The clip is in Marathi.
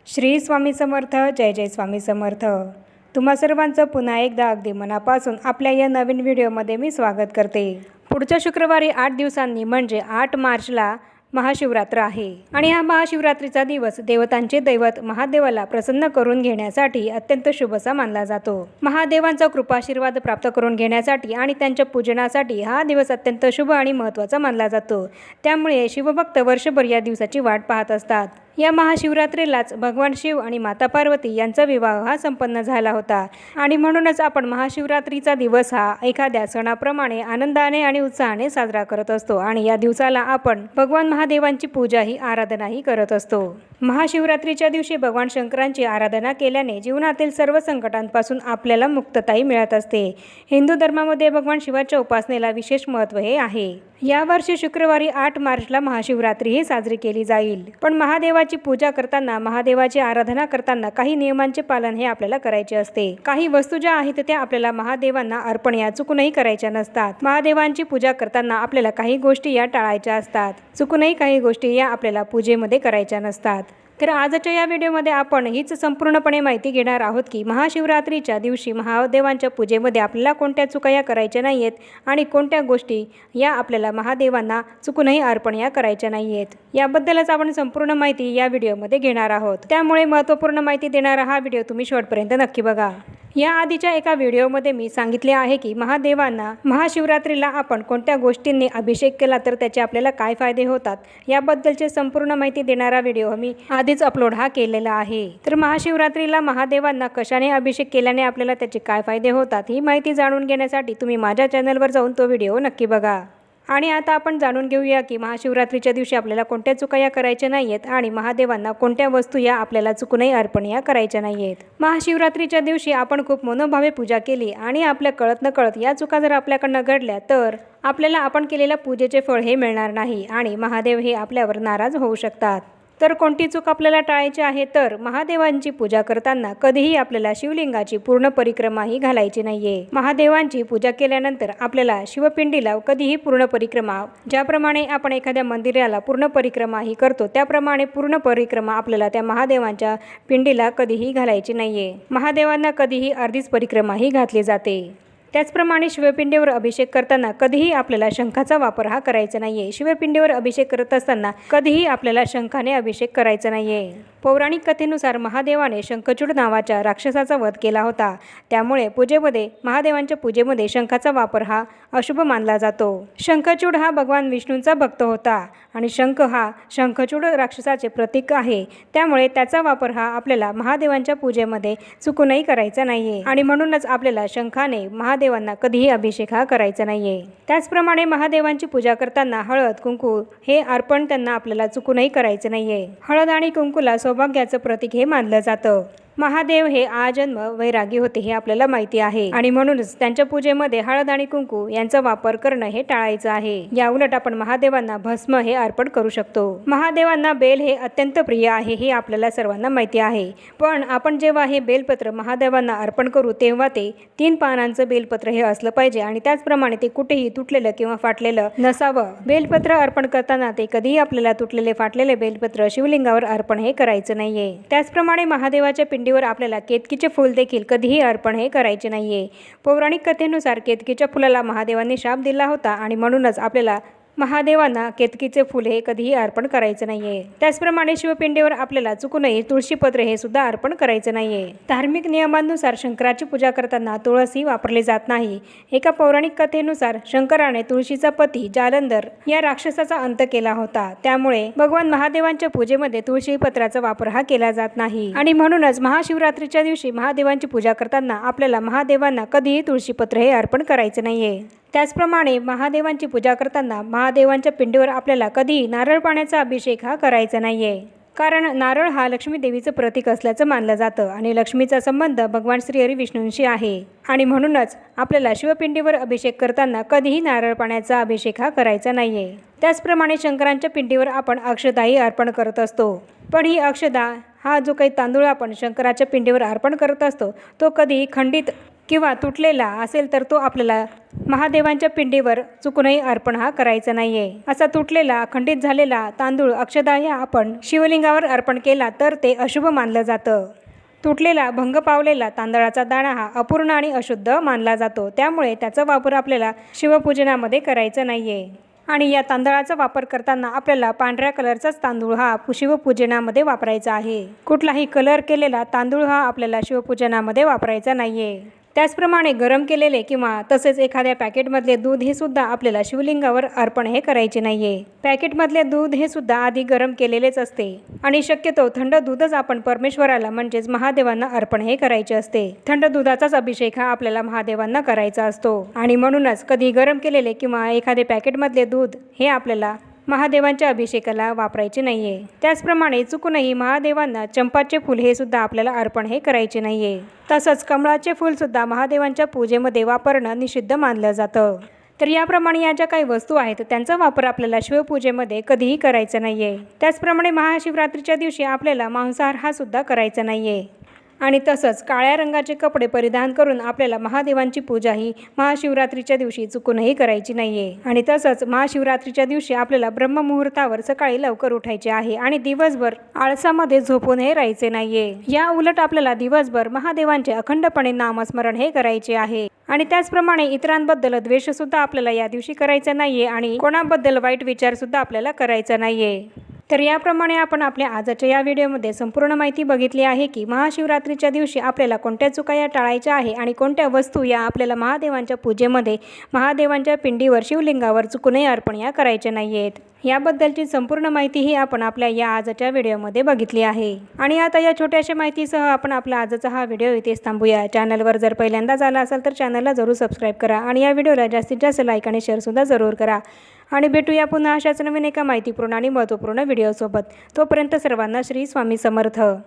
श्री स्वामी समर्थ. जय जय स्वामी समर्थ. तुम्हा सर्वांचं पुन्हा एकदा अगदी मनापासून आपल्या या नवीन व्हिडिओमध्ये मी स्वागत करते. पुढच्या शुक्रवारी 8 दिवसांनी म्हणजे 8 मार्चला महाशिवरात्र आहे आणि हा महाशिवरात्रीचा दिवस देवतांचे दैवत महादेवाला प्रसन्न करून घेण्यासाठी अत्यंत शुभ असा मानला जातो. महादेवांचा कृपाशीर्वाद प्राप्त करून घेण्यासाठी आणि त्यांच्या पूजनासाठी हा दिवस अत्यंत शुभ आणि महत्त्वाचा मानला जातो. त्यामुळे शिवभक्त वर्षभर या दिवसाची वाट पाहत असतात. या महाशिवरात्रीलाच भगवान शिव आणि माता पार्वती यांचा विवाह हा संपन्न झाला होता आणि म्हणूनच आपण महाशिवरात्रीचा दिवस हा एखाद्या सणाप्रमाणे आनंदाने आणि उत्साहाने साजरा करत असतो आणि या दिवसाला आपण भगवान महादेवांची पूजा ही आराधनाही करत असतो. महाशिवरात्रीच्या दिवशी भगवान शंकरांची आराधना केल्याने जीवनातील सर्व संकटांपासून आपल्याला मुक्तताही मिळत असते. हिंदू धर्मामध्ये भगवान शिवाच्या उपासनेला विशेष महत्त्व हे आहे. यावर्षी शुक्रवारी 8 मार्चला महाशिवरात्री ही साजरी केली जाईल. पण महादेवाची पूजा करताना, महादेवाची आराधना करताना काही नियमांचे पालन हे आपल्याला करायचे असते. काही वस्तू ज्या आहेत त्या आपल्याला महादेवांना अर्पण या चुकूनही करायच्या नसतात. महादेवांची पूजा करताना आपल्याला काही गोष्टी या टाळायच्या असतात. चुकूनही काही गोष्टी या आपल्याला पूजेमध्ये करायच्या नसतात. तर आजच्या या व्हिडिओमध्ये आपण हीच संपूर्णपणे माहिती घेणार आहोत की महाशिवरात्रीच्या दिवशी महादेवांच्या पूजेमध्ये आपल्याला कोणत्या चुका या करायच्या नाही आहेत आणि कोणत्या गोष्टी या आपल्याला महादेवांना चुकूनही अर्पण या करायच्या नाही आहेत. याबद्दलच आपण संपूर्ण माहिती या व्हिडिओमध्ये घेणार आहोत. त्यामुळे महत्त्वपूर्ण माहिती देणारा हा व्हिडिओ तुम्ही शेवटपर्यंत नक्की बघा. या आधीच्या एका व्हिडिओमध्ये मी सांगितले आहे की महादेवांना महाशिवरात्रीला आपण कोणत्या गोष्टींनी अभिषेक केला तर त्याचे आपल्याला काय फायदे होतात याबद्दलची संपूर्ण माहिती देणारा व्हिडिओ मी आधीच अपलोड हा केलेला आहे. तर महाशिवरात्रीला महादेवांना कशाने अभिषेक केल्याने आपल्याला त्याचे काय फायदे होतात ही माहिती जाणून घेण्यासाठी तुम्ही माझ्या चॅनलवर जाऊन तो व्हिडिओ नक्की बघा. आणि आता आपण जाणून घेऊया की महाशिवरात्रीच्या दिवशी आपल्याला कोणत्या चुका या करायच्या नाही आहेत आणि महादेवांना कोणत्या वस्तू या आपल्याला चुकूनही अर्पण या करायच्या नाही आहेत. महाशिवरात्रीच्या दिवशी आपण खूप मनोभावे पूजा केली आणि आपल्या कळत नकळत या चुका जर आपल्याकडनं घडल्या तर आपल्याला आपण केलेल्या पूजेचे फळ हे मिळणार नाही आणि महादेव हे आपल्यावर नाराज होऊ शकतात. तर कोणती चूक आपल्याला टाळायची आहे तर महादेवांची पूजा करताना कधीही आपल्याला शिवलिंगाची पूर्ण परिक्रमा ही घालायची नाहीये. महादेवांची पूजा केल्यानंतर आपल्याला शिवपिंडीला कधीही पूर्ण परिक्रमा, ज्याप्रमाणे आपण एखाद्या मंदिराला पूर्ण परिक्रमा ही करतो त्याप्रमाणे पूर्ण परिक्रमा आपल्याला त्या महादेवांच्या पिंडीला कधीही घालायची नाहीये. महादेवांना कधीही अर्धीच परिक्रमा ही घातली जाते. त्याचप्रमाणे शिवपिंडीवर अभिषेक करताना कधीही आपल्याला शंखाचा वापर हा करायचा नाहीये. शिवपिंडीवर अभिषेक करत असताना कधीही आपल्याला शंखाने अभिषेक करायचा नाहीये. पौराणिक कथेनुसार महादेवाने शंखचूड नावाच्या राक्षसाचा वध केला होता. त्यामुळे महादेवांच्या पूजेमध्ये शंखाचा वापर हा अशुभ मानला जातो. शंखचूड हा भगवान विष्णूंचा भक्त होता आणि शंख हा शंखचूड राक्षसाचे प्रतीक आहे. त्यामुळे त्याचा वापर हा आपल्याला महादेवांच्या पूजेमध्ये चुकूनही करायचा नाहीये आणि म्हणूनच आपल्याला शंखाने महादेवांना कधीही अभिषेक हा करायचा नाहीये. त्याचप्रमाणे महादेवांची पूजा करताना हळद कुंकू हे अर्पण त्यांना आपल्याला चुकूनही करायचे नाहीये. हळद आणि कुंकूला सौभाग्याचं प्रतीक हे मानलं जातं. महादेव हे आजन्म वैरागी होते हे आपल्याला माहिती आहे आणि म्हणूनच त्यांच्या पूजेमध्ये हळद आणि कुंकू यांचा वापर करणं हे टाळायचं आहे. या उलट आपण महादेवांना भस्म हे अर्पण करू शकतो. महादेवांना बेल हे अत्यंत प्रिय आहे हे आपल्याला सर्वांना माहिती आहे. पण आपण जेव्हा हे बेलपत्र महादेवांना अर्पण करू तेव्हा ते 3 पानांचं बेलपत्र हे असलं पाहिजे आणि त्याचप्रमाणे ते कुठेही तुटलेलं किंवा फाटलेलं नसावं. बेलपत्र अर्पण करताना ते कधीही आपल्याला तुटलेले फाटलेले बेलपत्र शिवलिंगावर अर्पण हे करायचं नाहीये. त्याचप्रमाणे महादेवाच्या पिंडीवर आपल्याला केतकीचे फूल देखील कधीही अर्पण हे करायचे नाहीये. पौराणिक कथेनुसार केतकीच्या फुलाला महादेवांनी शाप दिला होता आणि म्हणूनच आपल्याला महादेवांना केतकीचे फूल हे कधीही अर्पण करायचं नाहीये. त्याचप्रमाणे शिवपिंडीवर आपल्याला चुकूनही तुळशीपत्र हे सुद्धा अर्पण करायचं नाहीये. धार्मिक नियमांनुसार शंकराची पूजा करताना तुळस ही वापरली जात नाही. एका पौराणिक कथेनुसार शंकराने तुळशीचा पती जालंधर या राक्षसाचा अंत केला होता. त्यामुळे भगवान महादेवांच्या पूजेमध्ये तुळशीपत्राचा वापर हा केला जात नाही आणि म्हणूनच महाशिवरात्रीच्या दिवशी महादेवांची पूजा करताना आपल्याला महादेवांना कधीही तुळशीपत्र हे अर्पण करायचं नाहीये. त्याचप्रमाणे महादेवांची पूजा करताना महादेवांच्या पिंडीवर आपल्याला कधीही नारळ पाण्याचा अभिषेक हा करायचा नाहीये. कारण नारळ हा लक्ष्मी देवीचं प्रतीक असल्याचं मानलं जातं आणि लक्ष्मीचा संबंध भगवान श्रीहरी विष्णूंशी आहे आणि म्हणूनच आपल्याला शिवपिंडीवर अभिषेक करताना कधीही नारळ पाण्याचा अभिषेक हा करायचा नाहीये. त्याचप्रमाणे शंकरांच्या पिंडीवर आपण अक्षताही अर्पण करत असतो. पण ही अक्षता हा जो काही तांदूळ आपण शंकराच्या पिंडीवर अर्पण करत असतो तो कधीही खंडित किंवा तुटलेला असेल तर तो आपल्याला महादेवांच्या पिंडीवर चुकूनही अर्पण हा करायचा नाही आहे. असा तुटलेला खंडित झालेला तांदूळ अक्षदा या आपण शिवलिंगावर अर्पण केला तर ते अशुभ मानलं जातं. तुटलेला भंग पावलेला तांदळाचा दाणा हा अपूर्ण आणि अशुद्ध मानला जातो. त्यामुळे त्याचा वापर आपल्याला शिवपूजनामध्ये करायचा नाही आहे. आणि या तांदळाचा वापर करताना आपल्याला पांढऱ्या कलरचाच तांदूळ हा शिवपूजनामध्ये वापरायचा आहे. कुठलाही कलर केलेला तांदूळ हा आपल्याला शिवपूजनामध्ये वापरायचा नाही आहे. त्याचप्रमाणे गरम केलेले किंवा तसेच एखाद्या पॅकेटमधले दूध हे सुद्धा आपल्याला शिवलिंगावर अर्पण हे करायचे नाही आहे. पॅकेटमधले दूध हे सुद्धा आधी गरम केलेलेच असते आणि शक्यतो थंड दूधच आपण परमेश्वराला म्हणजेच महादेवांना अर्पण हे करायचे असते. थंड दुधाचाच अभिषेक हा आपल्याला महादेवांना करायचा असतो आणि म्हणूनच कधी गरम केलेले किंवा एखादे पॅकेटमधले दूध हे आपल्याला महादेवांच्या अभिषेकाला वापरायचे नाही आहे. त्याचप्रमाणे चुकूनही महादेवांना चंपाचे फूल हे सुद्धा आपल्याला अर्पण हे करायचे नाही आहे. तसंच कमळाचे फूलसुद्धा महादेवांच्या पूजेमध्ये वापरणं निषिद्ध मानलं जातं. तर याप्रमाणे या ज्या काही वस्तू आहेत त्यांचा वापर आपल्याला शिवपूजेमध्ये कधीही करायचा नाही आहे. त्याचप्रमाणे महाशिवरात्रीच्या दिवशी आपल्याला मांसाहार हा सुद्धा करायचा नाही आहे. आणि तसंच काळ्या रंगाचे कपडे परिधान करून आपल्याला महादेवांची पूजा ही महाशिवरात्रीच्या दिवशी चुकूनही करायची नाही आहे. आणि तसंच महाशिवरात्रीच्या दिवशी आपल्याला ब्रह्ममुहूर्तावर सकाळी लवकर उठायचे आहे आणि दिवसभर आळसामध्ये झोपून हे राहायचे नाही आहे. या उलट आपल्याला दिवसभर महादेवांचे अखंडपणे नामस्मरण हे करायचे आहे. आणि त्याचप्रमाणे इतरांबद्दल द्वेषसुद्धा आपल्याला या दिवशी करायचा नाही आहे आणि कोणाबद्दल वाईट विचारसुद्धा आपल्याला करायचा नाही आहे. तर याप्रमाणे आपण आपल्या आजच्या या व्हिडिओमध्ये संपूर्ण माहिती बघितली आहे की महाशिवरात्रीच्या दिवशी आपल्याला कोणत्या चुका या टाळायच्या आहे आणि कोणत्या वस्तू या आपल्याला महादेवांच्या पूजेमध्ये महादेवांच्या पिंडीवर शिवलिंगावर चुकूनही अर्पण या करायच्या नाही आहेत. याबद्दलची संपूर्ण माहिती ही आपण आपल्या या आजच्या व्हिडिओमध्ये बघितली आहे. आणि आता या छोट्याशा माहितीसह आपण आपला आजचा हा व्हिडिओ इथेच थांबूया. चॅनलवर जर पहिल्यांदाच आला असाल तर चॅनलला जरूर सबस्क्राईब करा आणि या व्हिडिओला जास्तीत जास्त लाईक आणि शेअरसुद्धा जरूर करा. आणि भेटूया पुन्हा अशाच नवीन एका माहितीपूर्ण आणि महत्त्वपूर्ण व्हिडिओसोबत. तोपर्यंत सर्वांना श्री स्वामी समर्थ.